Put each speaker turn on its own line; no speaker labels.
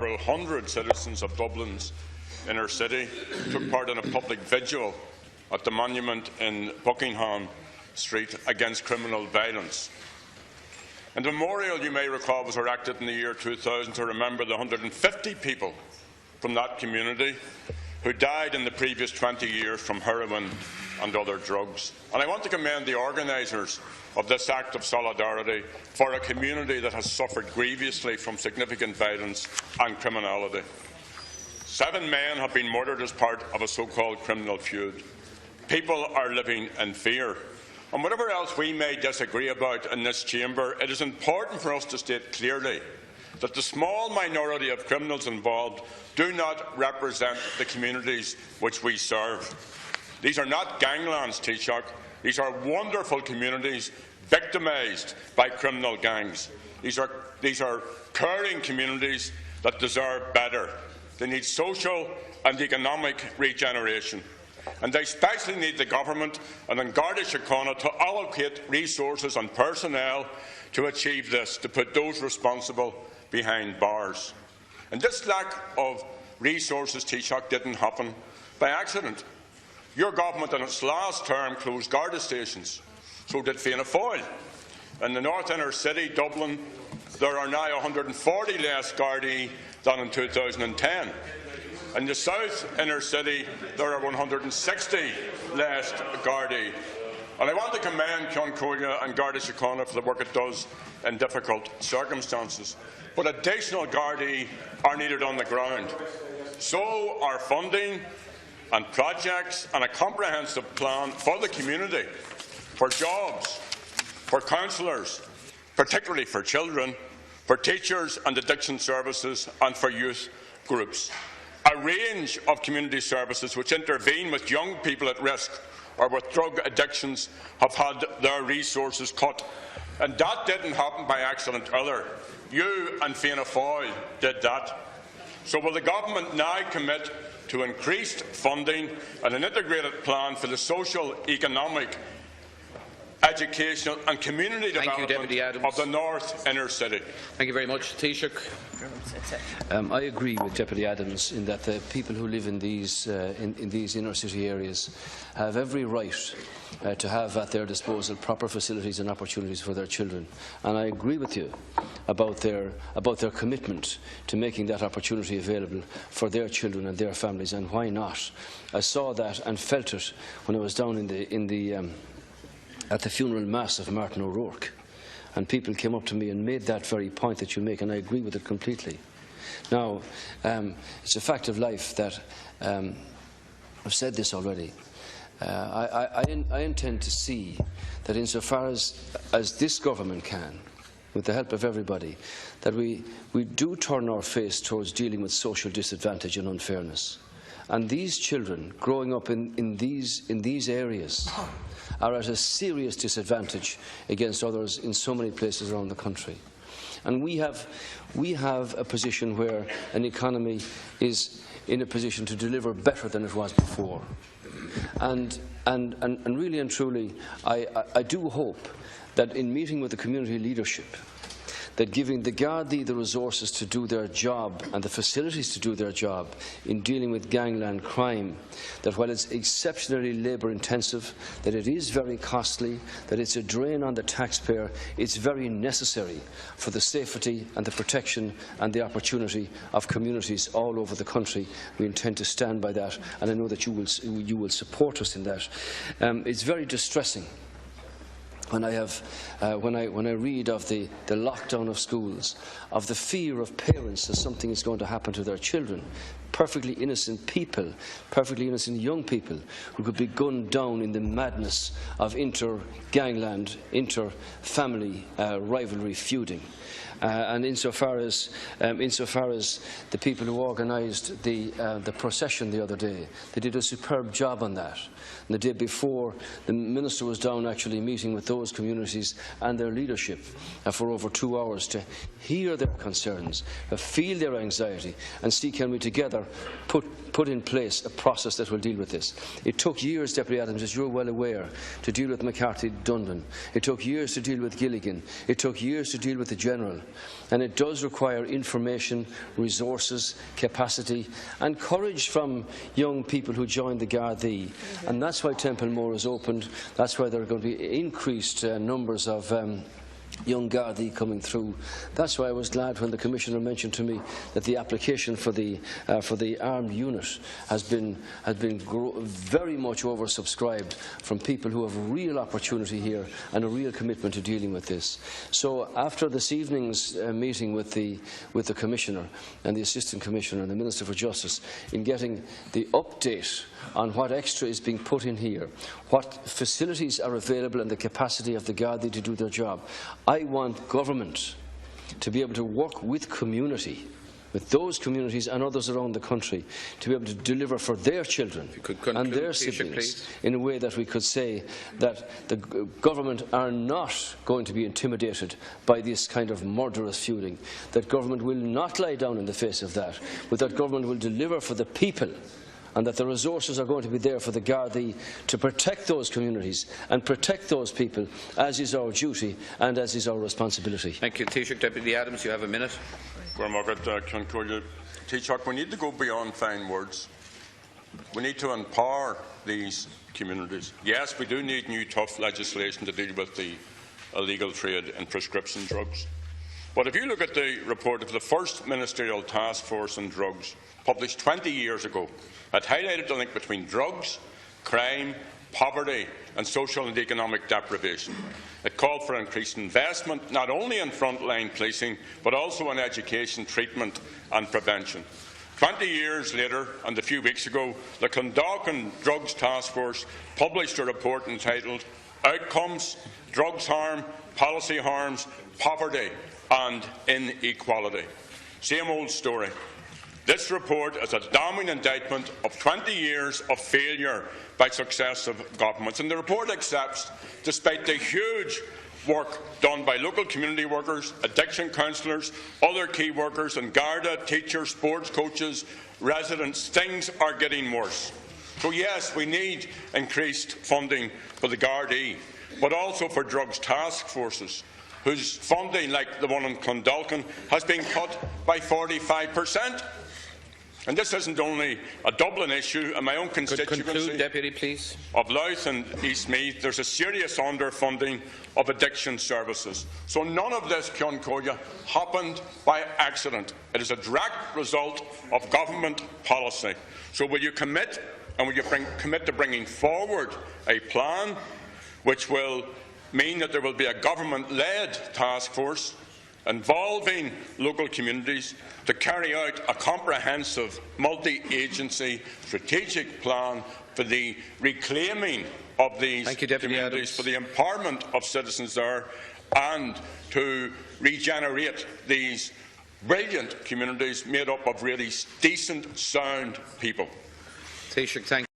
Several hundred citizens of Dublin's inner city took part in a public vigil at the monument in Buckingham Street against criminal violence. And the memorial, you may recall, was erected in the year 2000 to remember the 150 people from that community who died in the previous 20 years from heroin and other drugs. And I want to commend the organisers of this act of solidarity for a community that has suffered grievously from significant violence and criminality. 7 men have been murdered as part of a so-called criminal feud. People are living in fear. And whatever else we may disagree about in this chamber, it is important for us to state clearly that the small minority of criminals involved do not represent the communities which we serve. These are not ganglands, Taoiseach. These are wonderful communities victimised by criminal gangs. These are caring communities that deserve better. They need social and economic regeneration. And they especially need the government and Gardaí to allocate resources and personnel to achieve this, to put those responsible behind bars. And this lack of resources, Taoiseach, didn't happen by accident. Your government in its last term closed Garda stations. So did Fianna Fáil. In the north inner city, Dublin, there are now 140 less Gardaí than in 2010. In the south inner city, there are 160 less Gardaí. And I want to commend Q Inniú and Gardaí for the work it does in difficult circumstances. But additional Gardaí are needed on the ground. So are funding and projects and a comprehensive plan for the community, for jobs, for counsellors, particularly for children, for teachers and addiction services and for youth groups. A range of community services which intervene with young people at risk or with drug addictions have had their resources cut. And that didn't happen by accident either. You and Fianna Fáil did that. So will the government now commit to increased funding and an integrated plan for the social, economic, educational and community development of the north inner city?
Thank you very much. Taoiseach.
I agree with Deputy Adams in that the people who live in these inner city areas have every right to have at their disposal proper facilities and opportunities for their children. And I agree with you about their commitment to making that opportunity available for their children and their families. And why not? I saw that and felt it when I was down at the funeral mass of Martin O'Rourke, and people came up to me and made that very point that you make, and I agree with it completely. Now, it's a fact of life that I've said this already. I intend to see that insofar as this government can, with the help of everybody, that we do turn our face towards dealing with social disadvantage and unfairness. And these children growing up in these areas are at a serious disadvantage against others in so many places around the country. And we have a position where an economy is in a position to deliver better than it was before. And really and truly, I do hope that in meeting with the community leadership, that giving the Gardaí the resources to do their job and the facilities to do their job in dealing with gangland crime, that while it's exceptionally labour intensive, that it is very costly, that it's a drain on the taxpayer, it's very necessary for the safety and the protection and the opportunity of communities all over the country. We intend to stand by that, and I know that you will support us in that. It's very distressing when I read of the lockdown of schools, of the fear of parents that something is going to happen to their children, perfectly innocent people, perfectly innocent young people who could be gunned down in the madness of inter-gangland, inter-family rivalry feuding. And insofar as the people who organised the procession the other day, they did a superb job on that. And the day before, the Minister was down actually meeting with those communities and their leadership for over 2 hours to hear their concerns, feel their anxiety, and see can we together put in place a process that will deal with this. It took years, Deputy Adams, as you're well aware, to deal with McCarthy Dundon. It took years to deal with Gilligan. It took years to deal with the General. And it does require information, resources, capacity and courage from young people who join the Gardaí. And that's why Templemore is opened. That's why there are going to be increased numbers of young Gardaí coming through. That's why I was glad when the Commissioner mentioned to me that the application for the armed unit has been very much oversubscribed from people who have real opportunity here and a real commitment to dealing with this. So after this evening's meeting with the Commissioner and the Assistant Commissioner and the Minister for Justice in getting the update on what extra is being put in here, what facilities are available and the capacity of the Gardaí to do their job, I want government to be able to work with community, with those communities and others around the country, to be able to deliver for their children and their siblings in a way that we could say that the government are not going to be intimidated by this kind of murderous feuding, that government will not lie down in the face of that, but that government will deliver for the people, and that the resources are going to be there for the Gardaí to protect those communities and protect those people, as is our duty and as is our responsibility.
Thank you. Taoiseach Deputy Adams, you have a minute.
Taoiseach, we need to go beyond fine words. We need to empower these communities. Yes, we do need new tough legislation to deal with the illegal trade in prescription drugs. But if you look at the report of the first Ministerial Task Force on Drugs, published 20 years ago, it highlighted the link between drugs, crime, poverty and social and economic deprivation. It called for increased investment not only in frontline policing but also in education, treatment and prevention. 20 years later, and a few weeks ago, the Clondalkin Drugs Task Force published a report entitled Outcomes, Drugs Harm, Policy Harms, Poverty and Inequality. Same old story. This report is a damning indictment of 20 years of failure by successive governments. And the report accepts, despite the huge work done by local community workers, addiction counsellors, other key workers in Garda, teachers, sports coaches, residents, things are getting worse. So yes, we need increased funding for the Gardaí, but also for drugs task forces, whose funding, like the one in Clondalkin, has been cut by 45%. And this isn't only a Dublin issue. In my own constituency
conclude, Deputy, please.
Of Louth and East Meath, there's a serious underfunding of addiction services. So none of this, Q happened by accident. It is a direct result of government policy. So will you commit, and will you commit to bringing forward a plan which will mean that there will be a government-led task force involving local communities to carry out a comprehensive multi-agency strategic plan for the reclaiming of these communities, for the empowerment of citizens there, and to regenerate these brilliant communities made up of really decent, sound people.
Taoiseach, thank you.